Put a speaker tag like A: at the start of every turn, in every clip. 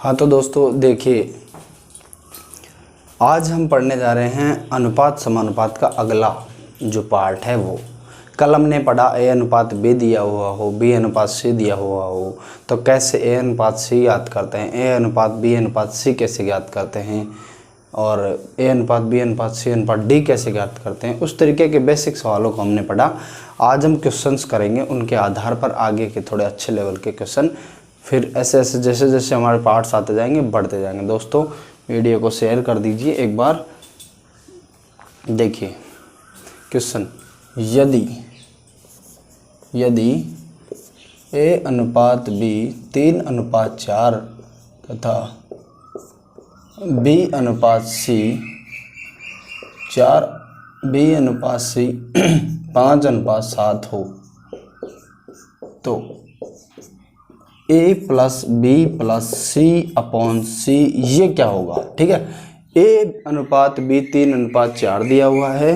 A: हाँ तो दोस्तों देखिए, आज हम पढ़ने जा रहे हैं अनुपात समानुपात का अगला जो पार्ट है वो। कल हमने पढ़ा ए अनुपात बी दिया हुआ हो, बी अनुपात सी दिया हुआ हो तो कैसे ए अनुपात सी याद करते हैं, ए अनुपात बी अनुपात सी कैसे याद करते हैं, और ए अनुपात बी अनुपात सी अनुपात डी कैसे याद करते हैं। उस तरीके के बेसिक सवालों को हमने पढ़ा। आज हम क्वेश्चंस करेंगे, उनके आधार पर आगे के थोड़े अच्छे लेवल के क्वेश्चन, फिर ऐसे ऐसे जैसे जैसे हमारे पार्ट्स आते जाएंगे बढ़ते जाएंगे। दोस्तों वीडियो को शेयर कर दीजिए एक बार। देखिए क्वेश्चन, यदि ए अनुपात बी 3:4 तथा बी अनुपात सी 5:7 हो तो ए प्लस बी प्लस सी अपॉन सी ये क्या होगा। ठीक है, ए अनुपात बी 3:4 दिया हुआ है,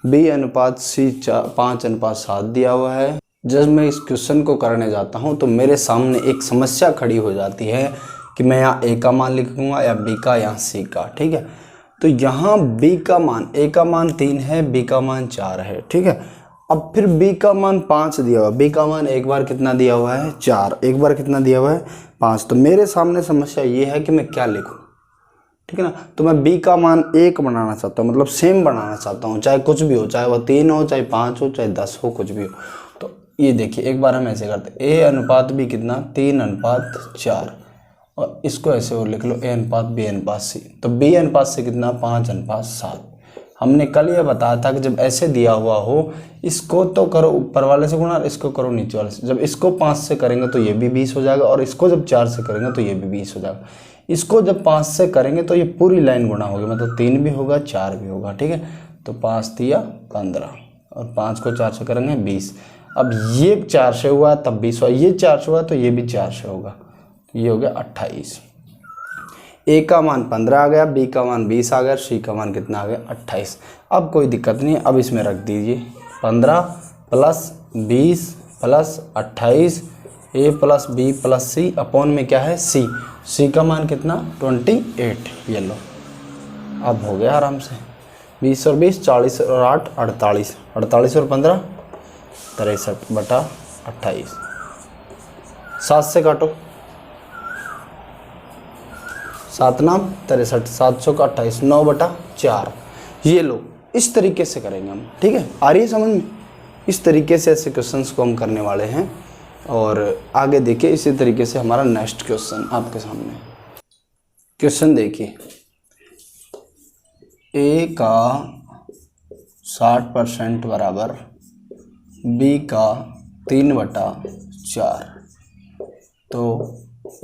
A: बी अनुपात सी 5:7 दिया हुआ है। जब मैं इस क्वेश्चन को करने जाता हूं तो मेरे सामने एक समस्या खड़ी हो जाती है कि मैं यहाँ ए का मान लिखूंगा या बी का या सी का। ठीक है, तो यहाँ बी का मान, ए का मान 3 है, बी का मान 4 है। ठीक है, अब फिर b का मान 5 दिया हुआ है, b का मान एक बार कितना दिया हुआ है 4, एक बार कितना दिया हुआ है 5। तो मेरे सामने समस्या ये है कि मैं क्या लिखूं। ठीक है ना, तो मैं b का मान 1 बनाना चाहता हूँ, मतलब सेम बनाना चाहता हूँ, चाहे कुछ भी हो, चाहे वह 3 हो, चाहे 5 हो, चाहे 10 हो, कुछ भी हो। तो ये देखिए एक बार हम ऐसे करते, a अनुपात b कितना 3:4, और इसको ऐसे और लिख लो a अनुपात b अनुपात c। तो b अनुपात c कितना 5:7। हमने कल ये बताया था कि जब ऐसे दिया हुआ हो, इसको तो करो ऊपर वाले से गुणा, इसको करो नीचे वाले से। जब इसको 5 से करेंगे तो ये भी 20 हो जाएगा, और इसको जब 4 से करेंगे तो ये भी 20 हो जाएगा। इसको जब 5 से करेंगे तो ये पूरी लाइन गुणा होगी, मतलब 3 भी होगा 4 भी होगा। ठीक है, तो 5 दिया 15 और 5 को 4 से करेंगे 20। अब ये 4 से हुआ तब 20 हुआ, ये 4 से हुआ तो ये भी 4 से होगा, ये हो गया 28। ए का मान 15 आ गया, बी का मान 20 आ गया, सी का मान कितना आ गया 28। अब कोई दिक्कत नहीं है, अब इसमें रख दीजिए 15 प्लस 20 प्लस 28, ए प्लस बी प्लस सी अपॉन में क्या है सी। सी का मान कितना 28, ये लो। अब हो गया आराम से 20 और 20 40 और 8 48, 48 और 15 63/28। 7 से काटो, 7 नाम 63, 700 का 28, 9/4। ये लो, इस तरीके से करेंगे हम। ठीक है, आ रही है समझ में। इस तरीके से ऐसे क्वेश्चंस को हम करने वाले हैं, और आगे देखिए इसी तरीके से हमारा नेक्स्ट क्वेश्चन आपके सामने। क्वेश्चन देखिए, ए का 60% बराबर बी का 3/4, तो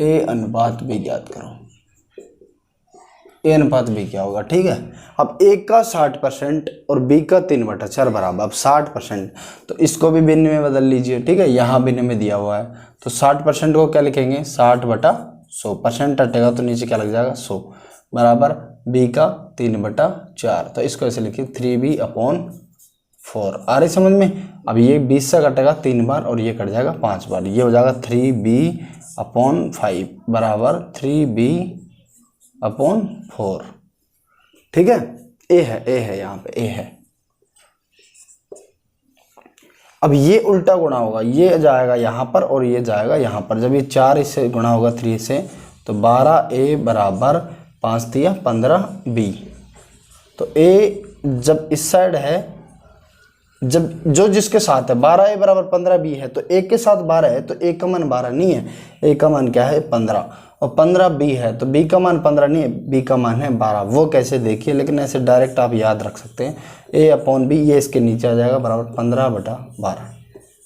A: ए अनुपात बी ज्ञात करो। ए अनुपात बी क्या होगा। ठीक है, अब ए का 60% और बी का 3/4 बराबर, अब 60%, तो इसको भी भिन्न में बदल लीजिए। ठीक है, यहाँ भिन्न में दिया हुआ है तो 60% को क्या लिखेंगे 60/100%, हटेगा तो नीचे क्या लग जाएगा 100 बराबर बी का 3/4। तो इसको ऐसे लिखिए 3b/4। आ रही समझ में। अब ये 20 से कटेगा 3 बार और ये कट जाएगा 5 बार, ये हो जाएगा 3b/5 बराबर 3b/4। ठीक है, ए है यहाँ पे ए है। अब ये उल्टा गुणा होगा, ये जाएगा यहाँ पर और ये जाएगा यहाँ पर। जब ये 4 इससे गुणा होगा 3 से, तो 12a बराबर 5 दिया 15b। तो ए जब इस साइड है, जब जो जिसके साथ है 12a बराबर 15b है, तो ए के साथ 12 है तो ए का मान 12 नहीं है, ए का मान क्या है 15, और 15b है तो b का मान 15 नहीं है, b का मान है 12। वो कैसे देखिए, लेकिन ऐसे डायरेक्ट आप याद रख सकते हैं, a/b ये इसके नीचे आ जाएगा बराबर 15/12।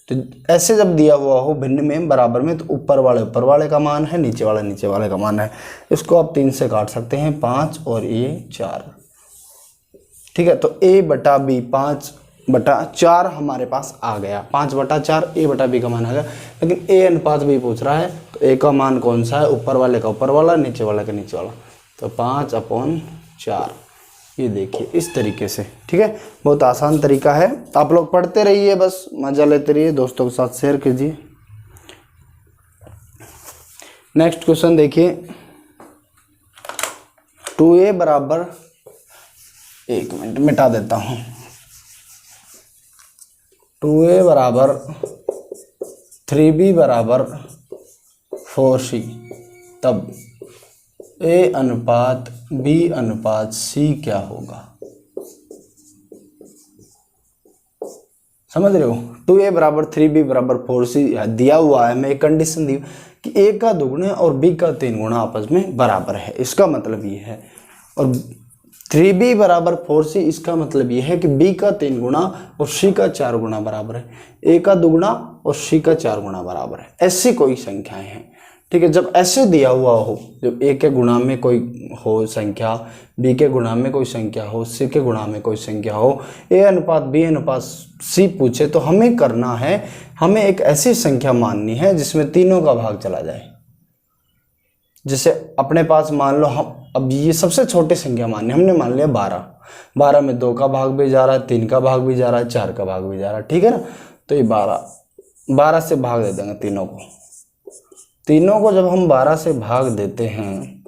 A: तो ऐसे जब दिया हुआ हो भिन्न में बराबर में, तो ऊपर वाले का मान है, नीचे वाले का मान है। इसको आप 3 से काट सकते हैं, 5 और ये 4। ठीक है, तो a/b 5/4 हमारे पास आ गया, 5/4 a/b का मान आ गया। लेकिन a अनुपात b पूछ रहा है, तो a का मान कौन सा है, ऊपर वाले का ऊपर वाला, नीचे वाले का नीचे वाला, तो 5/4। ये देखिए इस तरीके से। ठीक है, बहुत आसान तरीका है। आप लोग पढ़ते रहिए, बस मजा लेते रहिए, दोस्तों के साथ शेयर कीजिए। नेक्स्ट क्वेश्चन देखिए, 2a बराबर, एक मिनट मिटा देता हूँ, 2a बराबर 3b बराबर 4c, तब a अनुपात b अनुपात c क्या होगा। समझ रहे हो, 2a बराबर 3b बराबर 4c दिया हुआ है, मैं एक कंडीशन दी कि a का दुगुना और b का 3 गुना आपस में बराबर है, इसका मतलब ये है। और 3b बराबर 4c, इसका मतलब ये है कि b का 3 गुना और c का 4 गुना बराबर है, a का दुगुना और c का 4 गुना बराबर है। ऐसी कोई संख्याएं हैं, ठीक है। जब ऐसे दिया हुआ हो, जब a के गुणा में कोई हो संख्या, b के गुणा में कोई संख्या हो, c के गुणा में कोई संख्या हो, a अनुपात b अनुपात c पूछे, तो हमें करना है, हमें एक ऐसी संख्या माननी है जिसमें तीनों का भाग चला जाए। जैसे अपने पास मान लो, हम अब ये सबसे छोटी संख्या माननी, हमने मान लिया 12 में 2 का भाग भी जा रहा है, 3 का भाग भी जा रहा है, 4 का भाग भी जा रहा है, ठीक है ना। तो ये 12 से भाग दे देंगे तीनों को जब हम 12 से भाग देते हैं,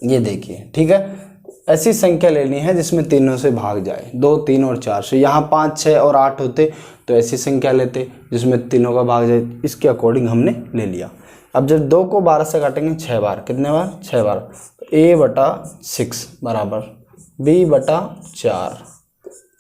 A: ये देखिए, ठीक है। ऐसी संख्या लेनी है जिसमें तीनों से भाग जाए, 2, 3 और 4 से। यहाँ 5, 6 और 8 होते तो ऐसी संख्या लेते जिसमें तीनों का भाग जाए, इसके अकॉर्डिंग हमने ले लिया। अब जब 2 को 12 से काटेंगे 6 बार, कितने बार, 6 बार, तो a/6 बराबर b/4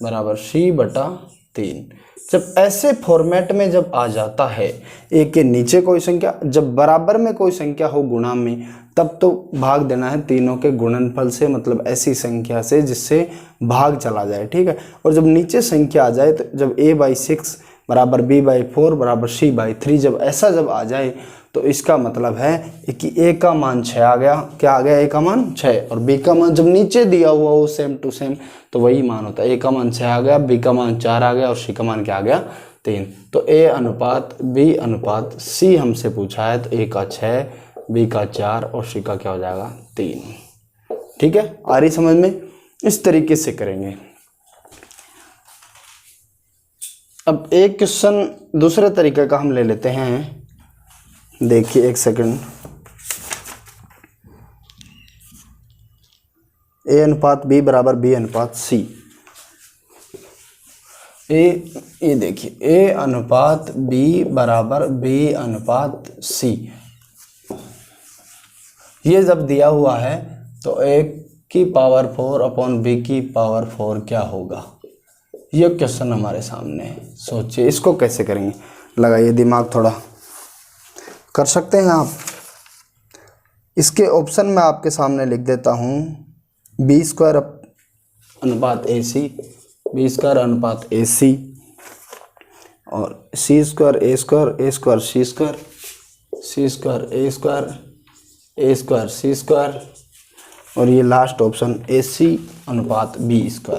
A: बराबर c/3। जब ऐसे फॉर्मेट में जब आ जाता है, a के नीचे कोई संख्या, जब बराबर में कोई संख्या हो गुणा में, तब तो भाग देना है तीनों के गुणनफल से, मतलब ऐसी संख्या से जिससे भाग चला जाए, ठीक है। और जब नीचे संख्या आ जाए, तो जब a/6 बराबर b/4 बराबर c/3, जब ऐसा जब आ जाए, तो इसका मतलब है कि a का मान 6 आ गया। क्या आ गया, a का मान 6, और b का मान जब नीचे दिया हुआ हो सेम टू सेम, तो वही मान होता है। a का मान 6 आ गया, b का मान 4 आ गया, और c का मान क्या आ गया, 3। तो a अनुपात b अनुपात c हमसे पूछा है, तो a का 6, b का 4 और c का क्या हो जाएगा, 3। ठीक है, आ रही समझ में। इस तरीके से करेंगे। अब एक क्वेश्चन दूसरे तरीके का हम ले लेते हैं, देखिए एक सेकंड। a अनुपात b बराबर b अनुपात c। ये देखिए, a अनुपात b बराबर b अनुपात c, ये जब दिया हुआ है तो a की पावर 4 अपॉन b की पावर 4 क्या होगा। ये क्वेश्चन हमारे सामने है, सोचिए इसको कैसे करेंगे, लगाइए दिमाग थोड़ा, कर सकते हैं आप। इसके ऑप्शन में आपके सामने लिख देता हूँ, b² अनुपात ac, b² अनुपात ac, और c² a² c², और ये लास्ट ऑप्शन ac अनुपात b²,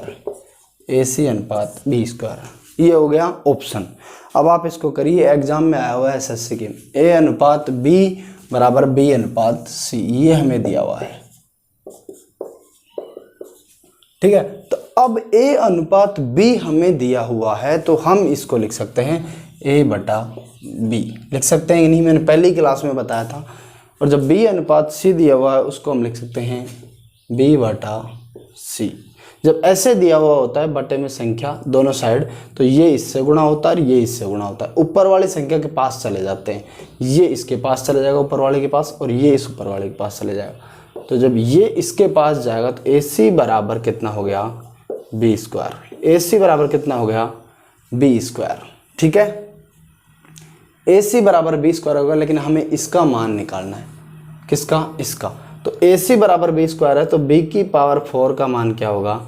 A: ये हो गया ऑप्शन। अब आप इसको करिए, एग्जाम में आया हुआ है एसएससी के, a अनुपात b बराबर b अनुपात c, ये हमें दिया हुआ है, ठीक है। तो अब a अनुपात b हमें दिया हुआ है, तो हम इसको लिख सकते हैं a/b, लिख सकते हैं कि नहीं, मैंने पहली क्लास में बताया था। और जब b अनुपात c दिया हुआ है, उसको हम लिख सकते हैं b/c। जब ऐसे दिया हुआ होता है बटे में संख्या दोनों साइड, तो ये इससे गुणा होता है और ये इससे गुणा होता है, ऊपर वाली संख्या के पास चले जाते हैं, ये इसके पास चले जाएगा ऊपर वाले के पास, और ये इस ऊपर वाले के पास चले जाएगा। तो जब ये इसके पास जाएगा, तो AC बराबर कितना हो गया, b²। AC बराबर कितना हो गया, b², ठीक है। AC बराबर b² होगा, लेकिन हमें इसका मान निकालना है, किसका, इसका। तो AC बराबर b² है, तो b की पावर 4 का मान क्या होगा,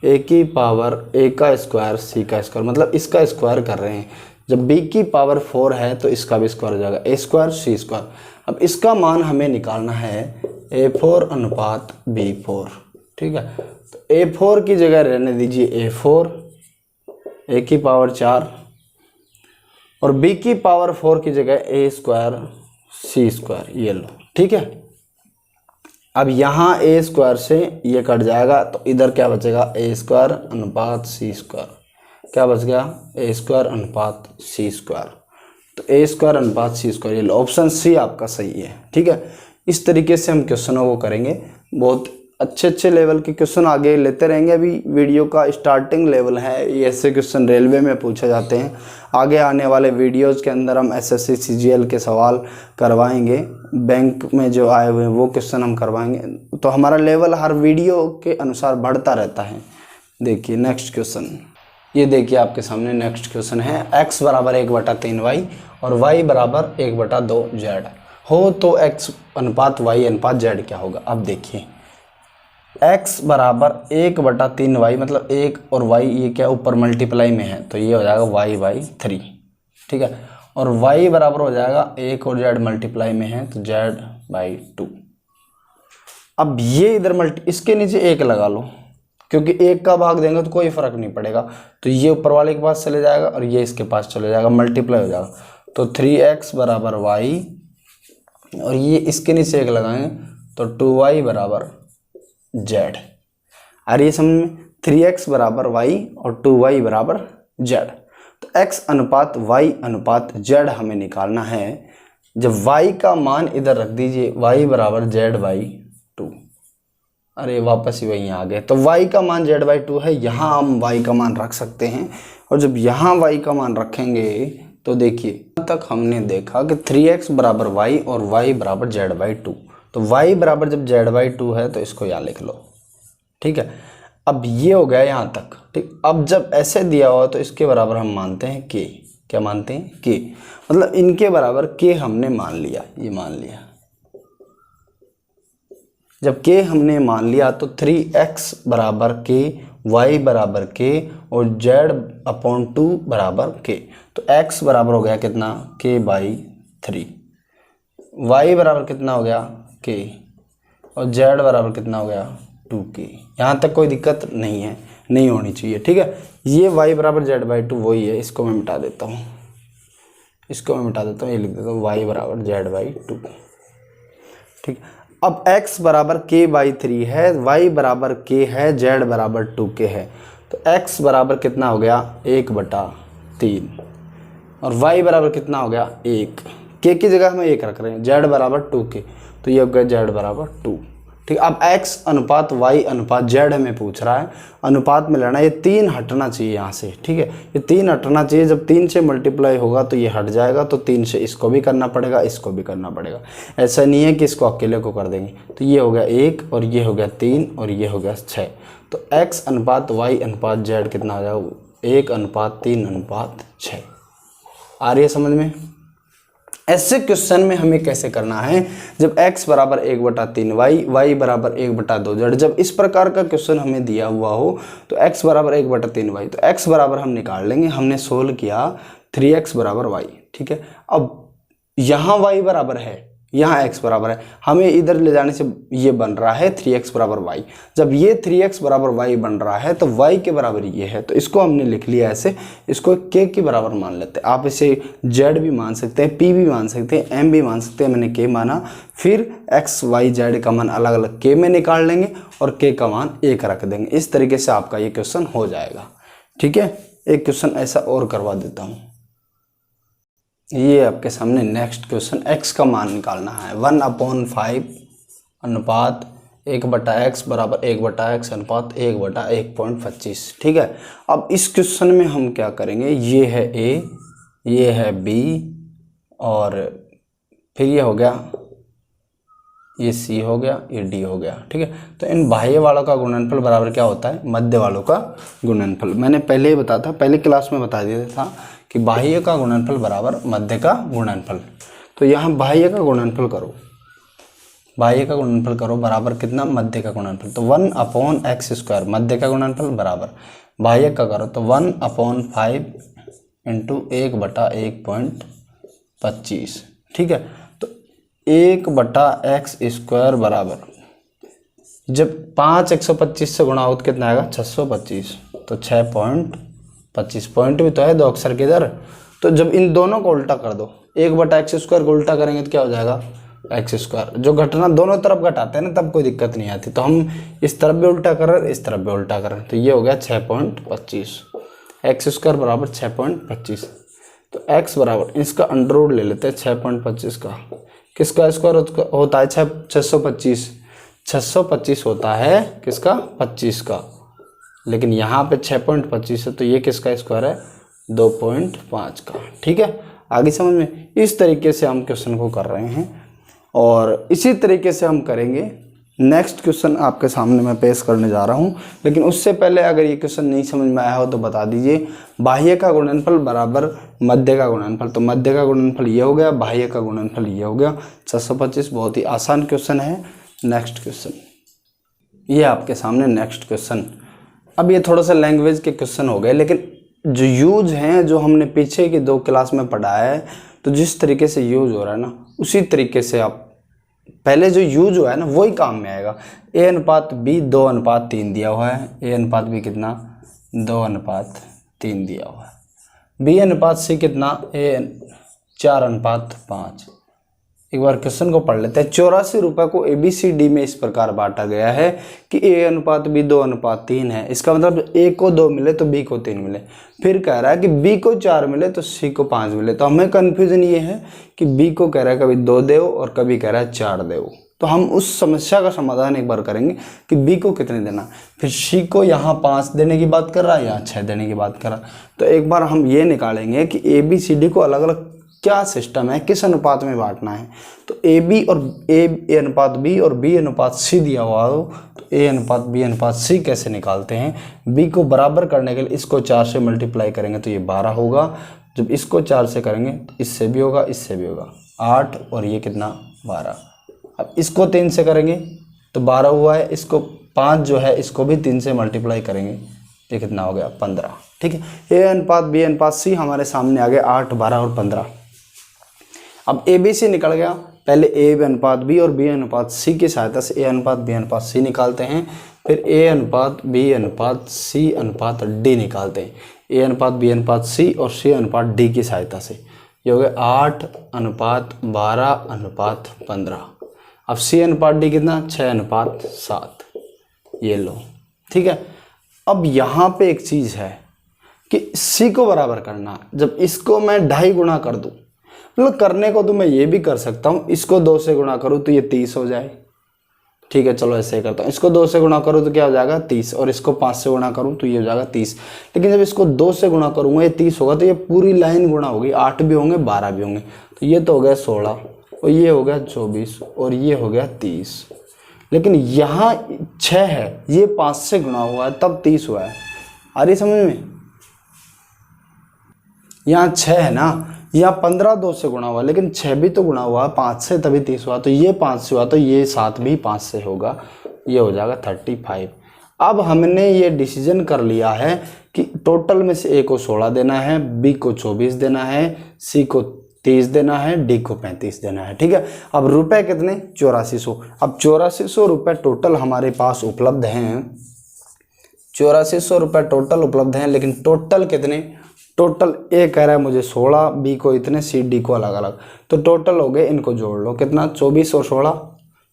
A: a की पावर a का स्क्वायर c का स्क्वायर, मतलब इसका स्क्वायर कर रहे हैं। जब b की पावर 4 है तो इसका भी स्क्वायर हो जाएगा, a² c²। अब इसका मान हमें निकालना है a4 अनुपात b4, ठीक है। तो a4 की जगह रहने दीजिए a4, a की पावर 4, और b की पावर 4 की जगह a² c², ये लो, ठीक है। अब यहाँ a² से ये कट जाएगा, तो इधर क्या बचेगा, a² अनुपात c², क्या बच गया, a² अनुपात c²। तो a² अनुपात c², ये लो, ऑप्शन सी आपका सही है, ठीक है। इस तरीके से हम क्वेश्चनों को करेंगे, बहुत अच्छे अच्छे लेवल के क्वेश्चन आगे लेते रहेंगे। अभी वीडियो का स्टार्टिंग लेवल है, ये ऐसे क्वेश्चन रेलवे में पूछे जाते हैं। आगे आने वाले वीडियोस के अंदर हम एसएससी सीजीएल के सवाल करवाएंगे, बैंक में जो आए हुए हैं वो क्वेश्चन हम करवाएंगे। तो हमारा लेवल हर वीडियो के अनुसार बढ़ता रहता है। देखिए नेक्स्ट क्वेश्चन, ये देखिए आपके सामने नेक्स्ट क्वेश्चन है। x बराबर 1/3y और y बराबर 1/2z हो तो x अनुपात y अनुपात z क्या होगा। अब देखिए x बराबर 1/3y मतलब 1 और y ये क्या ऊपर मल्टीप्लाई में है तो ये हो जाएगा y/3, ठीक है। और y बराबर हो जाएगा 1 और z मल्टीप्लाई में है तो z/2। अब ये इधर इसके नीचे 1 लगा लो, क्योंकि 1 का भाग देंगे तो कोई फर्क नहीं पड़ेगा, तो ये ऊपर वाले के पास चले जाएगा और ये इसके पास चले जाएगा, मल्टीप्लाई हो जाएगा। तो 3x बराबर y और ये इसके नीचे 1 लगाएंगे तो 2y बराबर z। आ रही है समझ में, 3x बराबर y और 2y बराबर z। तो x अनुपात y अनुपात z हमें निकालना है। जब y का मान इधर रख दीजिए, y बराबर z/2। अरे वापस ही वहीं आ गए, तो y का मान z/2 है, यहाँ हम y का मान रख सकते हैं। और जब यहाँ y का मान रखेंगे तो देखिए तक हमने देखा कि 3x बराबर y और y बराबर z/2। तो y बराबर जब z/2 है तो इसको यहाँ लिख लो, ठीक है। अब ये हो गया यहाँ तक, ठीक। अब जब ऐसे दिया हुआ तो इसके बराबर हम मानते हैं k। क्या मानते हैं? k, मतलब इनके बराबर k हमने मान लिया, ये मान लिया। जब k हमने मान लिया तो 3x बराबर k, y बराबर k और z/2 बराबर k। तो x बराबर हो गया कितना? k/3। y बराबर कितना हो गया? k और z बराबर कितना हो गया? 2k। यहाँ तक कोई दिक्कत नहीं है, नहीं होनी चाहिए, ठीक है। ये y बराबर z/2 वही है, इसको मैं मिटा देता हूँ, इसको मैं मिटा देता हूँ, ये लिख देता हूँ y बराबर z/2, ठीक। अब x बराबर k/3 है, y बराबर k है, z बराबर 2k है। तो x बराबर कितना हो गया? 1/3 और y बराबर कितना हो गया? 1। k की जगह हम 1 रख रहे हैं, z बराबर 2k, तो ये हो गया z बराबर 2, ठीक। अब x अनुपात y अनुपात z हमें पूछ रहा है, अनुपात में लेना, ये 3 हटना चाहिए यहाँ से, ठीक है। ये 3 हटना चाहिए, जब 3 से मल्टीप्लाई होगा तो ये हट जाएगा, तो 3 से इसको भी करना पड़ेगा, इसको भी करना पड़ेगा। ऐसा नहीं है कि इसको अकेले को कर देंगे। तो ये हो गया 1 और ये हो गया 3 और ये हो गया 6। तो x अनुपात y अनुपात z कितना हो जाएगा? 1/3/6। आ रही है समझ में? ऐसे क्वेश्चन में हमें कैसे करना है, जब x बराबर 1/3y, y बराबर 1/2z, जब इस प्रकार का क्वेश्चन हमें दिया हुआ हो तो x बराबर 1/3y, तो x बराबर हम निकाल लेंगे। हमने सोल्व किया 3x बराबर y, ठीक है। अब यहाँ y बराबर है, यहाँ x बराबर है, हमें इधर ले जाने से ये बन रहा है 3x बराबर y। जब ये 3x बराबर y बन रहा है तो y के बराबर ये है, तो इसको हमने लिख लिया ऐसे, इसको k के बराबर मान लेते हैं। आप इसे z भी मान सकते हैं, p भी मान सकते हैं, m भी मान सकते हैं, मैंने k माना। फिर x y z का मान अलग अलग k में निकाल लेंगे और k का मान 1 रख देंगे। इस तरीके से आपका ये क्वेश्चन हो जाएगा, ठीक है। एक क्वेश्चन ऐसा और करवा देता हूँ, ये आपके सामने नेक्स्ट क्वेश्चन। x का मान निकालना है, 1/5 अनुपात 1/x बराबर 1/x अनुपात 1/1.25, ठीक है। अब इस क्वेश्चन में हम क्या करेंगे, ये है a, ये है b और फिर ये हो गया, ये c हो गया, ये d हो गया, ठीक है। तो इन बाह्य वालों का गुणनफल बराबर क्या होता है? मध्य वालों का गुणनफल। मैंने पहले ही बताया था, पहले क्लास में बता दिया था कि बाह्य का गुणनफल बराबर मध्य का गुणनफल। तो यहाँ बाह्य का गुणनफल करो, बाह्य का गुणनफल करो बराबर कितना? मध्य का गुणनफल। तो 1/x², मध्य का गुणनफल बराबर बाह्य का करो तो 1/5 × 1/1.25, ठीक है। तो 1/x² बराबर, जब 5 125 से गुणा हो तो कितना आएगा? 625, तो 6.25। पॉइंट भी तो है 2 अक्षर के इधर, तो जब इन दोनों को उल्टा कर दो, 1/x² को उल्टा करेंगे तो क्या हो जाएगा? x²। जो घटना दोनों तरफ घटाते हैं ना तब कोई दिक्कत नहीं आती, तो हम इस तरफ भी उल्टा कर रहे हैं, इस तरफ भी उल्टा कर रहे हैं, तो ये हो गया 6.25। x² बराबर 6.25। तो x बराबर, इसका अंडर रूट ले लेते हैं 6.25 का, किसका स्क्वायर होता है? 625। 625 होता है किसका, 25 का, लेकिन यहाँ पे 6.25 है तो ये किसका स्क्वायर है, 2.5 का। ठीक है, आगे समझ में। इस तरीके से हम क्वेश्चन को कर रहे हैं और इसी तरीके से हम करेंगे। नेक्स्ट क्वेश्चन आपके सामने मैं पेश करने जा रहा हूँ, लेकिन उससे पहले अगर ये क्वेश्चन नहीं समझ में आया हो तो बता दीजिए। बाह्य का गुणनफल बराबर मध्य का गुणनफल, तो मध्य का गुणनफल ये हो गया, बाह्य का गुणनफल ये हो गया 625। बहुत ही आसान क्वेश्चन है। नेक्स्ट क्वेश्चन, ये आपके सामने नेक्स्ट क्वेश्चन। अब ये थोड़ा सा लैंग्वेज के क्वेश्चन हो गए, लेकिन जो यूज हैं जो हमने पीछे की 2 क्लास में पढ़ा है, तो जिस तरीके से यूज हो रहा है ना, उसी तरीके से आप पहले जो यूज हुआ है ना वही काम में आएगा। A/B 2:3 दिया हुआ है। A/B कितना, 2:3 दिया हुआ है। B/C कितना, 4:5। एक बार क्वेश्चन को पढ़ लेते हैं। 84 रुपये को ABCD में इस प्रकार बांटा गया है कि A/B 2:3 है। इसका मतलब A को 2 मिले तो B को 3 मिले। फिर कह रहा है कि B को 4 मिले तो C को 5 मिले। तो हमें कन्फ्यूजन ये है कि B को कह रहा है कभी 2 दो और कभी कह रहा है 4 दो। तो हम उस समस्या का समाधान एक बार करेंगे कि B को कितने देना, फिर C को यहाँ 5 देने की बात कर रहा है, यहाँ 6 देने की बात कर रहा है। तो एक बार हम ये निकालेंगे कि ABCD को अलग अलग क्या सिस्टम है, किस अनुपात में बांटना है। तो A अनुपात B और B अनुपात C दिया हुआ हो तो A अनुपात B अनुपात C कैसे निकालते हैं। B को बराबर करने के लिए इसको 4 से मल्टीप्लाई करेंगे तो ये 12 होगा। जब इसको 4 से करेंगे तो इससे भी होगा, इससे भी होगा, 8 और ये कितना, 12। अब इसको 3 से करेंगे तो 12 हुआ है। इसको 5 जो है इसको भी 3 से मल्टीप्लाई करेंगे तो कितना हो गया, 15। ठीक है, A अनुपात B अनुपात C हमारे सामने आ गए 8, 12 और 15। अब ABC निकल गया। पहले A अनुपात B और B अनुपात C की सहायता से A अनुपात B अनुपात C निकालते हैं, फिर A अनुपात B अनुपात C अनुपात D निकालते हैं। A अनुपात B अनुपात C और C अनुपात D की सहायता से ये हो गया 8 अनुपात 12 अनुपात 15। अब C अनुपात D कितना, 6 अनुपात 7। ये लो, ठीक है। अब यहाँ पे एक चीज़ है कि C को बराबर करना। जब इसको मैं 2.5 गुणा कर दूँ, मतलब करने को तो मैं ये भी कर सकता हूँ, इसको 2 से गुणा करूँ तो ये 30 हो जाए। ठीक है, चलो ऐसे ही करता हूँ। इसको 2 से गुणा करूँ तो क्या हो जाएगा, 30, और इसको 5 से गुणा करूँ तो ये हो जाएगा 30। लेकिन जब इसको 2 से गुणा करूँगा ये 30 होगा, तो ये पूरी लाइन गुणा होगी, 8 भी होंगे 12 भी होंगे। तो ये तो हो गया 16 और ये हो गया 24 और ये हो गया 30। लेकिन यहाँ 6 है, ये 5 से गुणा हुआ है तब 30 हुआ है। आ रही समझ में? यहाँ 6 है ना, यहाँ 15 2 से गुणा हुआ, लेकिन 6 भी तो गुणा हुआ 5 से तभी 30 हुआ। तो ये 5 से हुआ तो ये 7 भी 5 से होगा, ये हो जाएगा 35। अब हमने ये डिसीजन कर लिया है कि टोटल में से A को 16 देना है, B को 24 देना है, C को 30 देना है, D को 35 देना है। ठीक है, अब रुपए कितने, 8400। अब 8400 रुपये टोटल हमारे पास उपलब्ध हैं। 8400 रुपये टोटल उपलब्ध हैं, लेकिन टोटल कितने, टोटल A कह रहा है मुझे 16, B को इतने, C D को अलग अलग। तो टोटल हो गए, इनको जोड़ लो, कितना, 24 और 16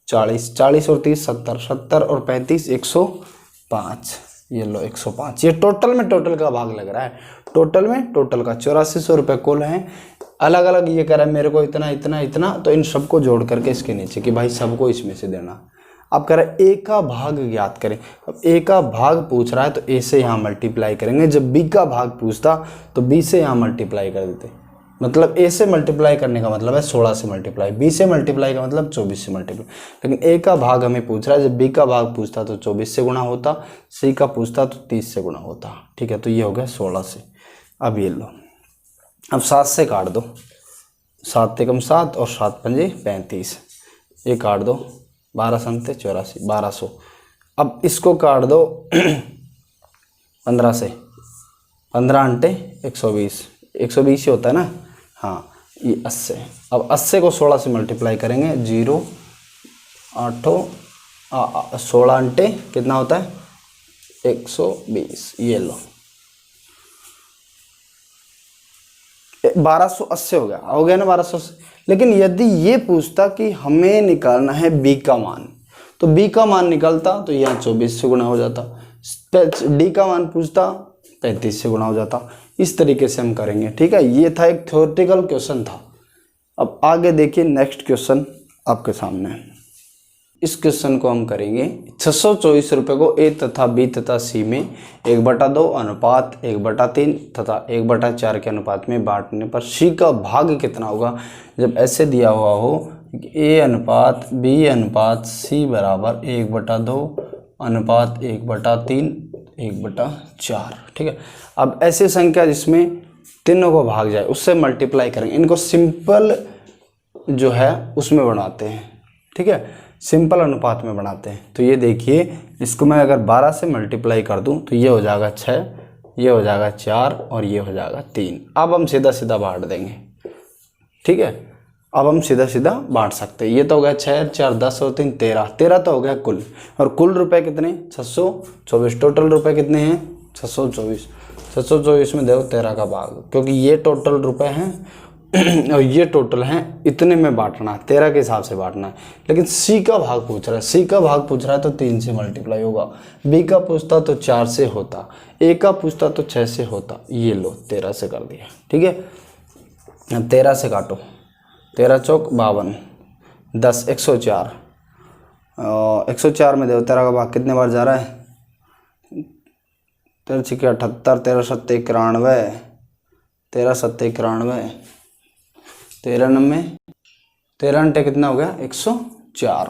A: 40, 40 और 30 70, 70 और 35 105। ये लो 105। ये टोटल में टोटल का भाग लग रहा है, टोटल में टोटल का 8400 रुपये कुल हैं। अलग अलग ये कह रहा है मेरे को इतना इतना इतना, तो इन सबको जोड़ करके इसके नीचे कि भाई सबको इसमें से देना। अब कह रहा है A का भाग ज्ञात करें। अब A का भाग पूछ रहा है तो A से यहाँ मल्टीप्लाई करेंगे। जब B का भाग पूछता तो B से यहाँ मल्टीप्लाई कर देते। मतलब A से मल्टीप्लाई करने का मतलब है 16 से मल्टीप्लाई, B से मल्टीप्लाई का मतलब 24 से मल्टीप्लाई। लेकिन A का भाग हमें पूछ रहा है, जब B का भाग पूछता तो 24 से गुणा होता, C का पूछता तो 30 से गुणा होता। ठीक है, तो ये हो गया 16 से। अब ये लो, अब 7 से काट दो, 7 एकम 7 और 7 पंजे 35, ये काट दो, 12 संते 84, 1200। अब इसको काट दो 15 से, 15 अंटे 120, 120 ही होता है ना, हाँ ये 80। अब 80 को 16 से मल्टीप्लाई करेंगे, 0 8 16 अंटे कितना होता है 120। ये लो 1280 हो गया ना 1280। लेकिन यदि ये पूछता कि हमें निकालना है B का मान, तो B का मान निकलता तो यहाँ 24 से गुणा हो जाता, D का मान पूछता 35 से गुणा हो जाता। इस तरीके से हम करेंगे। ठीक है, ये था एक थ्योरेटिकल क्वेश्चन था। अब आगे देखिए नेक्स्ट क्वेश्चन आपके सामने है। इस क्वेश्चन को हम करेंगे 624 रुपये को ए तथा बी तथा सी में 1/2 अनुपात 1/3 तथा 1/4 के अनुपात में बांटने पर सी का भाग कितना होगा। जब ऐसे दिया हुआ हो ए अनुपात बी अनुपात सी बराबर 1/2 अनुपात 1/3 1/4, ठीक है। अब ऐसी संख्या जिसमें तीनों को भाग जाए उससे मल्टीप्लाई करेंगे। इनको सिंपल जो है उसमें बनाते हैं, ठीक है, सिंपल अनुपात में बनाते हैं। तो ये देखिए, इसको मैं अगर 12 से मल्टीप्लाई कर दूं तो ये हो जाएगा 6, ये हो जाएगा 4 और ये हो जाएगा 3। अब हम सीधा सीधा बांट देंगे, ठीक है। अब हम सीधा सीधा बांट सकते हैं। ये तो हो गया 6 4 10 और 3 13, 13 तो हो गया कुल। और कुल रुपए कितने 624, टोटल रुपए कितने हैं 624। 624 में देखो 13 का भाग, क्योंकि ये टोटल रुपए हैं और ये टोटल हैं, इतने में बांटना है, 13 के हिसाब से बांटना है। लेकिन सी का भाग पूछ रहा है, सी का भाग पूछ रहा है तो 3 से मल्टीप्लाई होगा। बी का पूछता तो 4 से होता, ए का पूछता तो 6 से होता। ये लो 13 से कर दिया, ठीक है। अब 13 से काटो, 13 चौक 52, 10 104, 104 में देखो 13 का भाग कितने बार जा रहा है 13 6 78, 13 7 91, 13 7 91, 13 90, 13 अंटे कितना हो गया 104,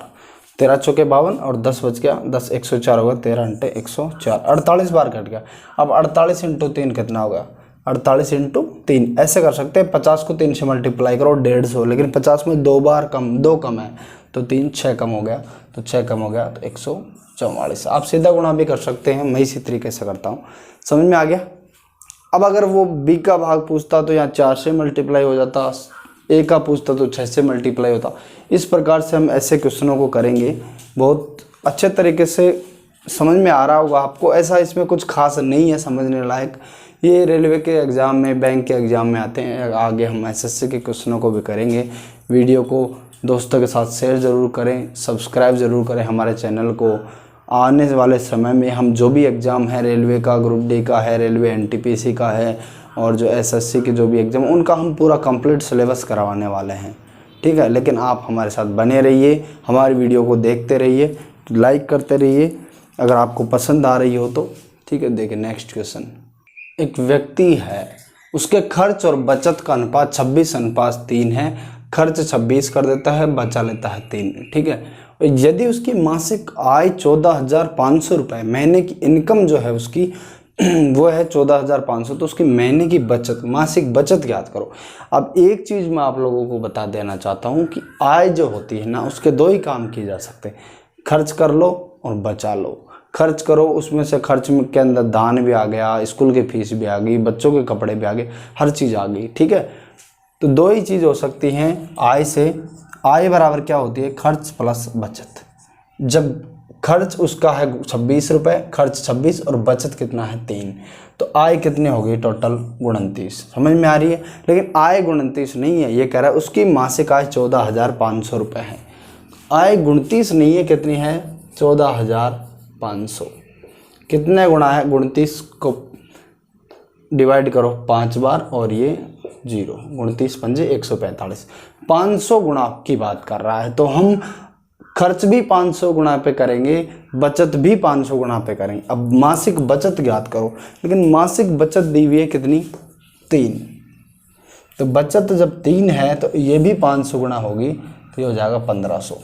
A: 13 चौके 52 और 10 बच गया 10 104 होगा, 13 अंटे 104, 48 बार कट गया। अब 48 × 3 कितना होगा 48 × 3 ऐसे कर सकते हैं। 50 को 3 से मल्टीप्लाई करो 150, लेकिन 50 में 2 बार कम, 2 कम है तो 3 6 कम हो गया, तो 6 कम हो गया तो 144। आप सीधा गुणा भी कर सकते हैं, मैं इसी तरीके से करता हूँ। समझ में आ गया। अब अगर वो बी का भाग पूछता तो यहाँ 4 से मल्टीप्लाई हो जाता, ए का पूछता तो 6 से मल्टीप्लाई होता। इस प्रकार से हम ऐसे क्वेश्चनों को करेंगे। बहुत अच्छे तरीके से समझ में आ रहा होगा आपको। ऐसा इसमें कुछ खास नहीं है समझने लायक। ये रेलवे के एग्ज़ाम में, बैंक के एग्ज़ाम में आते हैं। आगे हम एसएससी के क्वेश्चनों को भी करेंगे। वीडियो को दोस्तों के साथ शेयर ज़रूर करें, सब्सक्राइब ज़रूर करें हमारे चैनल को। आने वाले समय में हम जो भी एग्ज़ाम है, रेलवे का ग्रुप डी का है, रेलवे एनटीपीसी का है और जो एसएससी के जो भी एग्ज़ाम, उनका हम पूरा कंप्लीट सिलेबस करवाने वाले हैं, ठीक है। लेकिन आप हमारे साथ बने रहिए, हमारी वीडियो को देखते रहिए, लाइक करते रहिए अगर आपको पसंद आ रही हो तो, ठीक है। देखिए नेक्स्ट क्वेश्चन। एक व्यक्ति है, उसके खर्च और बचत का अनुपात 26:3 है। खर्च 26 कर देता है, बचा लेता है 3, ठीक है। यदि उसकी मासिक आय 14,500 रुपये, महीने की इनकम जो है उसकी वो है 14,500, तो उसकी महीने की बचत, मासिक बचत याद करो। अब एक चीज़ मैं आप लोगों को बता देना चाहता हूँ कि आय जो होती है ना, उसके 2 ही काम किए जा सकते हैं, खर्च कर लो और बचा लो। खर्च करो, उसमें से खर्च के अंदर दान भी आ गया, स्कूल की फीस भी आ गई, बच्चों के कपड़े भी आ गए, हर चीज़ आ गई, ठीक है। तो 2 ही चीज़ हो सकती हैं आय से। आय बराबर क्या होती है खर्च प्लस बचत। जब खर्च उसका है 26 रुपये, खर्च 26 और बचत कितना है 3, तो आय कितनी हो गई टोटल 29। समझ में आ रही है। लेकिन आय 29 नहीं है, ये कह रहा है उसकी मासिक आय 14,500 रुपये है। आय 29 नहीं है, कितनी है 14,500। कितने गुणा है 29 को डिवाइड करो 5 बार और ये 0, 29 पंजे 145, 500 गुणा की बात कर रहा है। तो हम खर्च भी 500 गुणा पे करेंगे, बचत भी 500 गुणा पे करेंगे। अब मासिक बचत ज्ञात करो, लेकिन मासिक बचत दी हुई है कितनी 3, तो बचत जब 3 है तो ये भी 500 गुणा होगी, तो ये हो जाएगा 1500।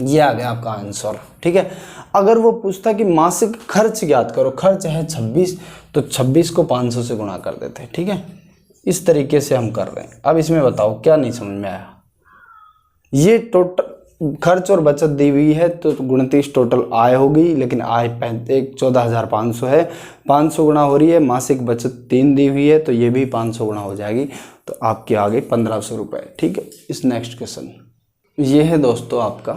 A: ये आ गया आपका आंसर, ठीक है। अगर वो पूछता कि मासिक खर्च ज्ञात करो, खर्च है 26, तो 26 को 500 से गुणा कर देते हैं, ठीक है। इस तरीके से हम कर रहे हैं। अब इसमें बताओ क्या नहीं समझ में आया। ये टोटल खर्च और बचत दी हुई है तो 29 टोटल आय होगी, लेकिन आय 14,500 है, 500 गुणा हो रही है। मासिक बचत 3 दी हुई है तो ये भी 500 गुणा हो जाएगी, तो आपके आ गए 1500 रुपये, ठीक है। इस नेक्स्ट क्वेश्चन, ये है दोस्तों आपका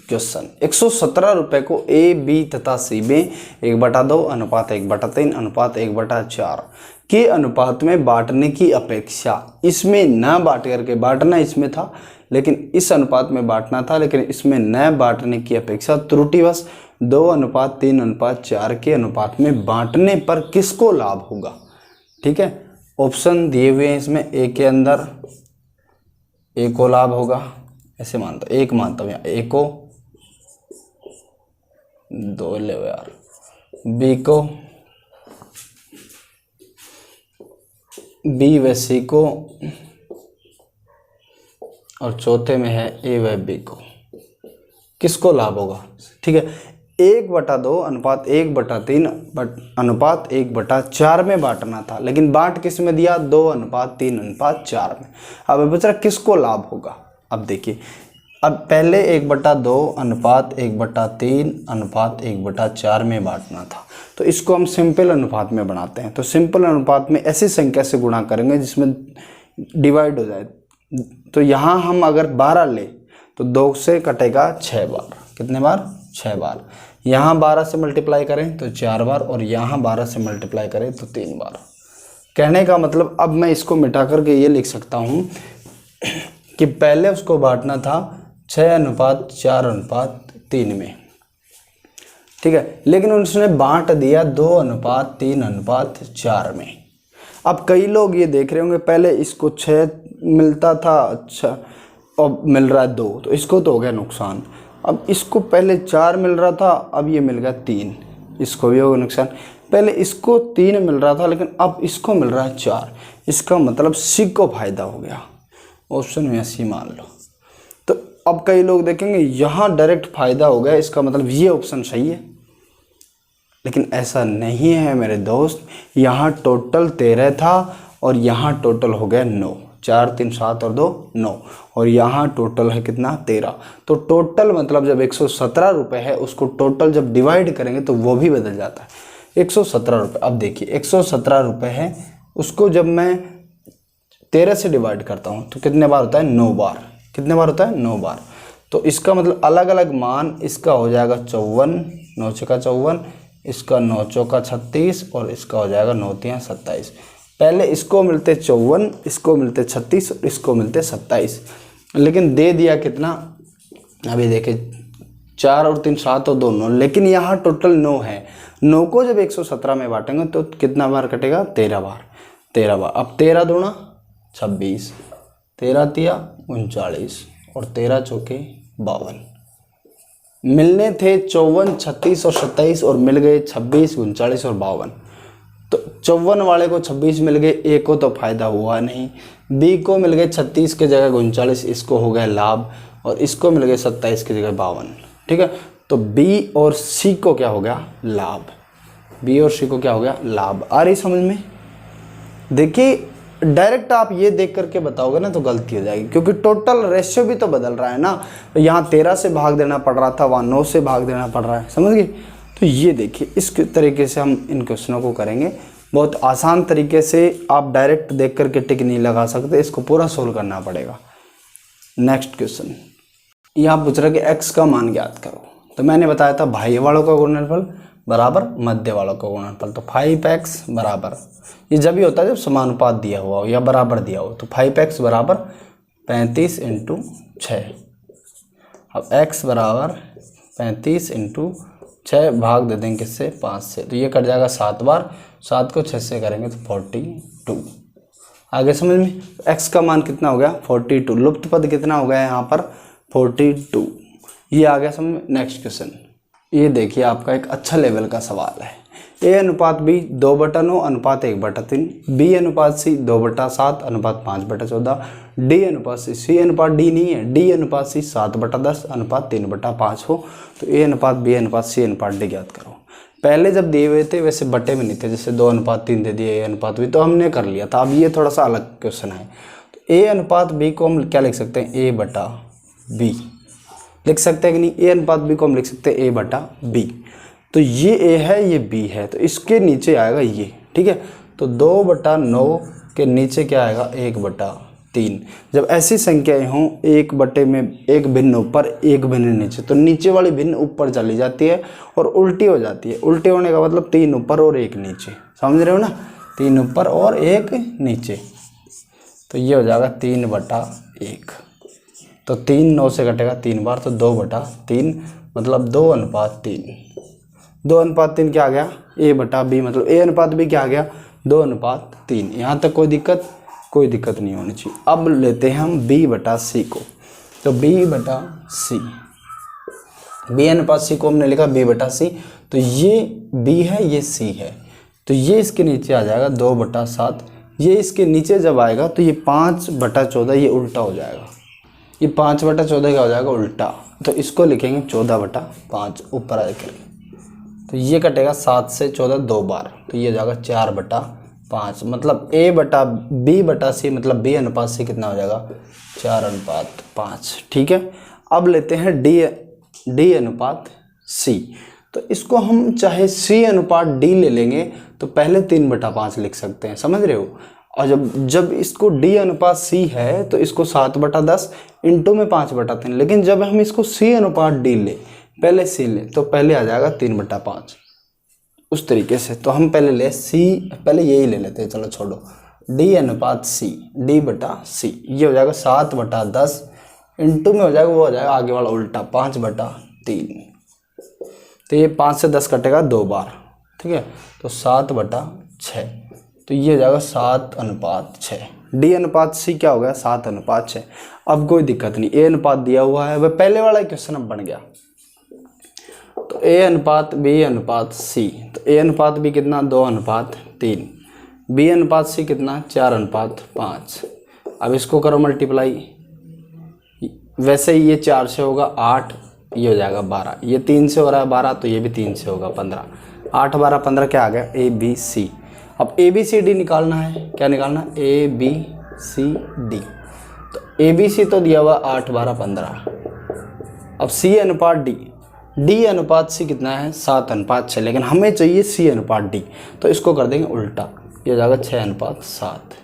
A: क्वेश्चन। 117 रुपये को ए बी तथा सी में 1/2 अनुपात 1/3 अनुपात 1/4 के अनुपात में बांटने की अपेक्षा, इसमें न बांट करके बांटना इसमें था, लेकिन इस अनुपात में बांटना था, लेकिन इसमें न बांटने की अपेक्षा त्रुटिवश 2:3:4 के अनुपात में बांटने पर किसको लाभ होगा, ठीक है। ऑप्शन दिए हुए हैं इसमें। ए के अंदर ए को लाभ होगा, ऐसे मानता हूँ, एक मानता हूँ यहाँ ए को, 2 ले लो यार, बी को बी व सी को, और चौथे में है ए व बी को। किसको लाभ होगा? ठीक है, 1/2 अनुपात 1/3 अनुपात 1/4 में बांटना था, लेकिन बांट किस में दिया? 2:3:4 में। अब बच रहा किसको लाभ होगा। अब देखिए, अब पहले 1/2 अनुपात 1/3 अनुपात 1/4 में बांटना था, तो इसको हम सिंपल अनुपात में बनाते हैं। तो सिंपल अनुपात में ऐसी संख्या से गुणा करेंगे जिसमें डिवाइड हो जाए। तो यहाँ हम अगर 12 ले तो 2 से कटेगा 6 बार। कितने बार? 6 बार। यहाँ 12 से मल्टीप्लाई करें तो 4 बार, और यहाँ 12 से मल्टीप्लाई करें तो 3 बार। कहने का मतलब अब मैं इसको मिटा करके ये लिख सकता हूँ कि पहले उसको बांटना था 6:4:3 में, ठीक है, लेकिन उसने बांट दिया 2:3:4 में। अब कई लोग ये देख रहे होंगे, पहले इसको 6 मिलता था, अच्छा, अब मिल रहा है 2, तो इसको तो हो गया नुकसान। अब इसको पहले 4 मिल रहा था, अब ये मिल गया 3, इसको भी होगा नुकसान। पहले इसको 3 मिल रहा था, लेकिन अब इसको मिल रहा है 4, इसका मतलब सी को फायदा हो गया। ऑप्शन में सी मान लो। तो अब कई लोग देखेंगे यहाँ डायरेक्ट फायदा हो गया, इसका मतलब ये ऑप्शन सही है, लेकिन ऐसा नहीं है मेरे दोस्त। यहाँ टोटल 13 था और यहाँ टोटल हो गया 9। 4 3 7 और 2 9, और यहाँ टोटल है कितना? 13। तो टोटल मतलब जब 117 रुपये है, उसको टोटल जब डिवाइड करेंगे तो वो भी बदल जाता है, 117 रुपये। अब देखिए 117 रुपये है, उसको जब मैं 13 से डिवाइड करता हूँ तो कितने बार होता है? 9 बार। कितने बार होता है? 9 बार। तो इसका मतलब अलग अलग मान, इसका हो जाएगा 54, 9 छक्का 54, इसका 9 चौका 36, और इसका हो जाएगा 9 तियां 27। पहले इसको मिलते 54, इसको मिलते 36, और इसको मिलते 27, लेकिन दे दिया कितना? अभी देखिए 4 और 3 7 और 2 9, लेकिन यहाँ टोटल 9 है। 9 को जब 117 में बांटेंगे तो कितना बार कटेगा? 13 बार। 13 बार। अब 13 दूना 26, 13 तिया 39, और 13 चौके 52। मिलने थे 54, 36 और 27, और मिल गए 26, 39 और 52। तो 54 वाले को 26 मिल गए, ए को तो फायदा हुआ नहीं। बी को मिल गए 36 के जगह 39, इसको हो गया लाभ, और इसको मिल गए 27 की जगह 52। ठीक है, तो बी और सी को क्या हो गया? लाभ। बी और सी को क्या हो गया? लाभ। आ रही समझ में? देखिए डायरेक्ट आप ये देख करके बताओगे ना तो गलती हो जाएगी, क्योंकि टोटल रेशियो भी तो बदल रहा है ना। तो यहाँ 13 से भाग देना पड़ रहा था, वहाँ 9 से भाग देना पड़ रहा है। समझ गए? तो ये देखिए इस तरीके से हम इन क्वेश्चनों को करेंगे। बहुत आसान तरीके से, आप डायरेक्ट देख करके टिक नहीं लगा सकते, इसको पूरा सोल्व करना पड़ेगा। नेक्स्ट क्वेश्चन, यहाँ पूछ रहा है कि x का मान ज्ञात करो। तो मैंने बताया था बाह्य वालों का गुणनफल बराबर मध्य वालों का गुणनफल। तो 5x बराबर, ये जब भी होता है जब समानुपात दिया हुआ हो या बराबर दिया हो। तो 5x बराबर 35 × 6। अब x बराबर 35 × 6 भाग दे देंगे किससे? 5 से। तो ये कट जाएगा 7 बार, 7 को 6 से करेंगे तो 42। आगे समझ में? x का मान कितना हो गया? 42। लुप्त पद कितना हो गया यहाँ पर? 42। ये आ गया समझ में? नेक्स्ट क्वेश्चन, ये देखिए आपका एक अच्छा लेवल का सवाल है। a अनुपात b 2/9 अनुपात 1/3, b अनुपात c 2/7 अनुपात 5/14, d अनुपात c अनुपात d नहीं है, d अनुपात c 7/10 अनुपात 3/5 हो। तो a अनुपात b अनुपात c अनुपात d ज्ञात करो। पहले जब दिए हुए थे वैसे बटे में नहीं थे, जैसे 2:3 दे दिए, a अनुपात b तो हमने कर लिया था। अब ये थोड़ा सा अलग क्वेश्चन है। तो a अनुपात b को हम क्या लिख सकते हैं? a/b लिख सकते हैं कि नहीं? a अनुपात b को हम लिख सकते हैं a/b। तो ये a है, ये b है, तो इसके नीचे आएगा ये। ठीक है, तो 2/9 के नीचे क्या आएगा? 1/3। जब ऐसी संख्याएं हों, एक बटे में एक भिन्न ऊपर एक भिन्न नीचे, तो नीचे वाली भिन्न ऊपर चली जाती है और उल्टी हो जाती है। उल्टे होने का मतलब 3 ऊपर और 1 नीचे। समझ रहे हो ना? 3 ऊपर और 1 नीचे, तो ये हो जाएगा 3/1। तो 3 9 से घटेगा 3 बार, तो 2/3 मतलब 2:3। 2:3 क्या आ गया? a/b, मतलब a अनुपात b क्या आ गया? 2:3। यहाँ तक कोई दिक्कत नहीं होनी चाहिए। अब लेते हैं हम b/c को। तो b/c बी अनुपात सी को हमने लिखा बी बटा सी, तो ये बी है ये सी है, तो ये इसके नीचे आ जाएगा 2/7। ये इसके नीचे जब आएगा तो ये 5/14 ये उल्टा हो जाएगा, ये 5/14 क्या हो जाएगा उल्टा, तो इसको लिखेंगे 14/5 ऊपर आकर, तो ये कटेगा 7 से 14 2 बार, तो ये हो जाएगा 4/5। मतलब a बटा b बटा c मतलब b अनुपात c कितना हो जाएगा 4/5। ठीक है, अब लेते हैं d अनुपात c, तो इसको हम चाहे c अनुपात d ले लेंगे तो पहले 3/5 लिख सकते हैं, समझ रहे हो। और जब इसको d अनुपात c है तो इसको 7/10 इंटू में 5/3, लेकिन जब हम इसको c अनुपात d ले पहले c ले तो पहले आ जाएगा 3/5 उस तरीके से। तो हम पहले ले c, पहले यही ले लेते हैं, चलो छोड़ो, d अनुपात c d बटा c, ये हो जाएगा 7/10 इंटू में हो जाएगा वो हो जाएगा आगे वाला उल्टा 5/3, तो ये 5 से 10 कटेगा 2 बार, ठीक है, तो 7/6, तो ये हो जाएगा 7/6। डी अनुपात सी क्या हो गया 7/6। अब कोई दिक्कत नहीं, ए अनुपात दिया हुआ है, वह पहले वाला क्वेश्चन अब बन गया, तो ए अनुपात बी अनुपात सी, तो ए अनुपात बी कितना 2/3, बी अनुपात सी कितना 4/5। अब इसको करो मल्टीप्लाई, वैसे ही ये 4 से होगा 8, ये हो जाएगा 12, ये 3 से हो रहा है 12, तो ये भी 3 से होगा 15, 8 12 15 क्या आ गया ए बी सी। अब ए बी सी डी निकालना है, क्या निकालना है ए बी सी डी, तो ए बी सी तो दिया हुआ 8 12 15। अब सी अनुपात डी, डी अनुपात सी कितना है 7/6, लेकिन हमें चाहिए सी अनुपात डी, तो इसको कर देंगे उल्टा, ये हो जाएगा 6/7।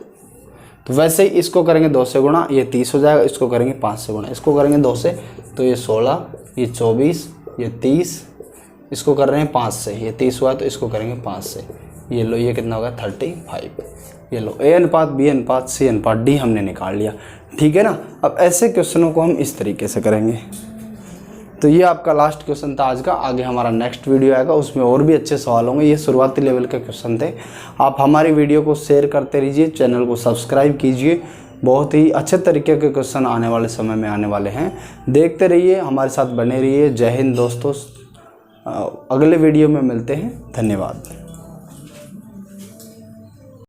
A: तो वैसे ही इसको करेंगे 2 से गुणा, ये 30 हो जाएगा, इसको करेंगे 5 से गुणा, इसको करेंगे 2 से तो ये 16, ये 24, ये 30, इसको कर रहे हैं 5 से, ये 30 हुआ तो इसको करेंगे 5 से, ये लो ये कितना होगा 35। ये लो ए अनुपात बी अनुपात सी अनुपात डी हमने निकाल लिया, ठीक है ना। अब ऐसे क्वेश्चनों को हम इस तरीके से करेंगे। तो ये आपका लास्ट क्वेश्चन था आज का, आगे हमारा नेक्स्ट वीडियो आएगा, उसमें और भी अच्छे सवाल होंगे। ये शुरुआती लेवल के क्वेश्चन थे। आप हमारी वीडियो को शेयर करते रहिए, चैनल को सब्सक्राइब कीजिए, बहुत ही अच्छे तरीके के क्वेश्चन आने वाले समय में आने वाले हैं, देखते रहिए, हमारे साथ बने रहिए। जय हिंद दोस्तों, अगले वीडियो में मिलते हैं, धन्यवाद।